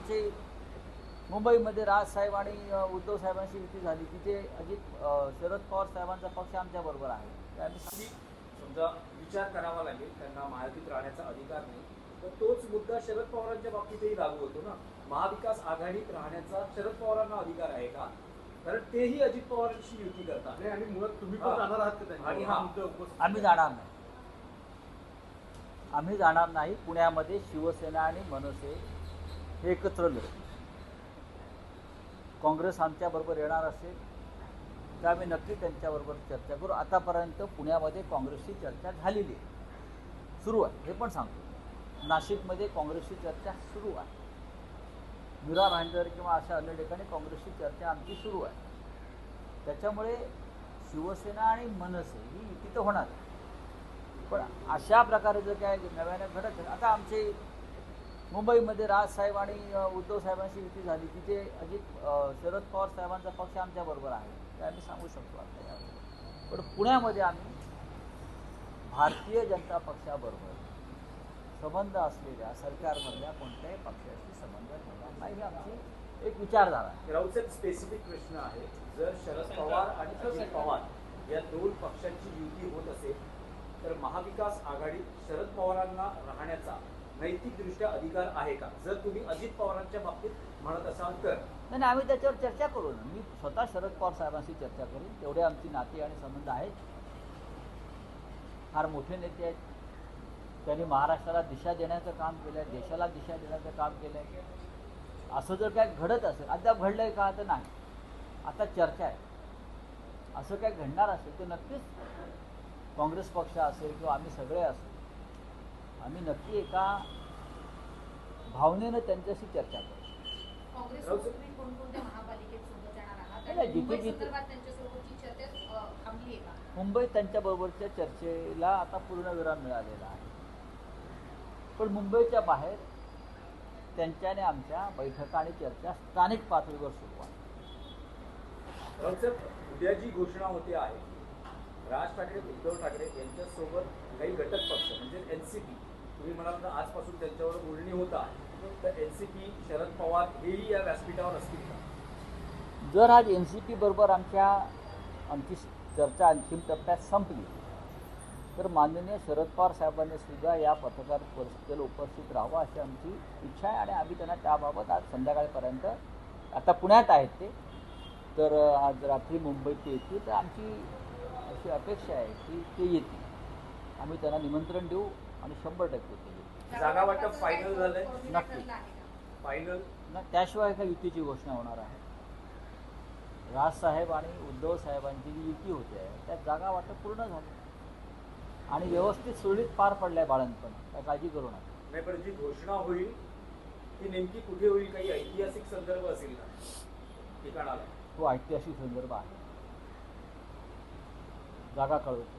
आमची मुंबईमध्ये राजसाहेब आणि उद्धव साहेबांशी युती झाली, तिथे शरद पवार साहेबांचा पक्ष आमच्याबरोबर आहे. की समजा विचार करावा लागेल, त्यांना महायुतीत राहण्याचा अधिकार नाही, तर तोच मुद्दा शरद पवारांच्या बाबतीतही लागू होतो ना. महाविकास आघाडीत राहण्याचा शरद पवारांना अधिकार आहे का? कारण तेही अजित पवारांशी युती करतात आणि मुळात तुम्ही पण जाणार आहात का त्यांच्यावर? आणि हा मुद्दा उपस्थित आम्ही जाणार नाही. आम्ही जाणार नाही. पुण्यामध्ये शिवसेना आणि मनसे हे एकत्र लढतील. काँग्रेस आमच्याबरोबर येणार असेल तर आम्ही नक्की त्यांच्याबरोबर चर्चा करू. आतापर्यंत पुण्यामध्ये काँग्रेसची चर्चा झालेली आहे, सुरू आहे. हे पण सांगतो, नाशिकमध्ये काँग्रेसची चर्चा सुरू आहे. मीरा भाईंदर किंवा अशा अन्य ठिकाणी काँग्रेसची चर्चा आमची सुरू आहे. त्याच्यामुळे शिवसेना आणि मनसे ही युती तर होणार, पण अशा प्रकारे जर काय नव्याने घडत असेल, आता आमचे मुंबईमध्ये राजसाहेब आणि उद्धव साहेबांशी युती झाली, तिथे शरद पवार साहेबांचा पक्ष आमच्याबरोबर आहे, ते आम्ही सांगू शकतो आता यावर. पण पुण्यामध्ये आम्ही भारतीय जनता पक्षाबरोबर संबंध असलेल्या सरकारमधल्या कोणत्याही पक्षाशी संबंध ठेवणार नाही, ही आमची एक विचारधारा आहे. राऊतसाहेब, स्पेसिफिक प्रश्न आहे, जर शरद पवार आणि अजित पवार या दोन पक्षांची युती होत असेल तर महाविकास आघाडीत शरद पवारांना राहण्याचा नैतिकदृष्ट्या अधिकार आहे का? जर तुम्ही अजित पवारांच्या बाबतीत म्हणत असाल तर. नाही, आम्ही त्याच्यावर चर्चा करू ना. मी स्वतः शरद पवार साहेबांशी चर्चा करू. तेवढे आमची नाती आणि संबंध आहेत. फार मोठे नेते आहेत. त्यांनी महाराष्ट्राला दिशा देण्याचं काम केलं आहे, देशाला दिशा देण्याचं काम केलं आहे. असं जर काय घडत असेल, अद्याप घडलं आहे का तर नाही, आता चर्चा आहे. असं काय घडणार असेल तर नक्कीच काँग्रेस पक्ष असेल किंवा आम्ही सगळे असू, आम्ही नक्की एका भावनेनं त्यांच्याशी चर्चा करू. मुंबईत त्यांच्याबरोबरच्या चर्चेला आता पूर्णविराम मिळालेला आहे, पण मुंबईच्या बाहेर त्यांच्याने आमच्या बैठका आणि चर्चा स्थानिक पातळीवर सुरू आहे. उद्या जी घोषणा होते आहे, राज ठाकरे उद्धव ठाकरे यांच्यासोबत काही घटक पक्ष म्हणजे एनसीपी, तुम्ही म्हणाल तर आजपासून त्यांच्यावर बोलणी होत आहे, तर एनसीपी शरद पवार हेही या व्यासपीठावर असतील का? जर आज एनसीपी बरोबर आमची चर्चा अंतिम टप्प्यात संपली तर माननीय शरद पवार साहेबांनी सुद्धा या पत्रकार परिषदेला उपस्थित राहावं अशी आमची इच्छा आहे, आणि आम्ही त्यांना त्याबाबत आज संध्याकाळपर्यंत, आता पुण्यात आहेत ते, तर आज रात्री मुंबईत येतील, तर आमची अशी अपेक्षा आहे की ते येतील. आम्ही त्यांना निमंत्रण देऊ आणि 100% ते येतील. जागा वाटप फायनल झालंय? नक्की फायनल ना, त्याशिवाय एका युतीची घोषणा होणार आहे. राजसाहेब आणि उद्धव साहेबांची जी युती होते आहे त्यात जागा वाटप पूर्ण झालं आणि व्यवस्थित सुरळीत पार पडलाय बाळंतपण, काय काळजी करू नका. नाही, पण जी घोषणा होईल ती नेमकी कुठे होईल? काही ऐतिहासिक संदर्भ असेल का ठिकाणाला? तो ऐतिहासिक संदर्भ आहे, जागा कळवतो.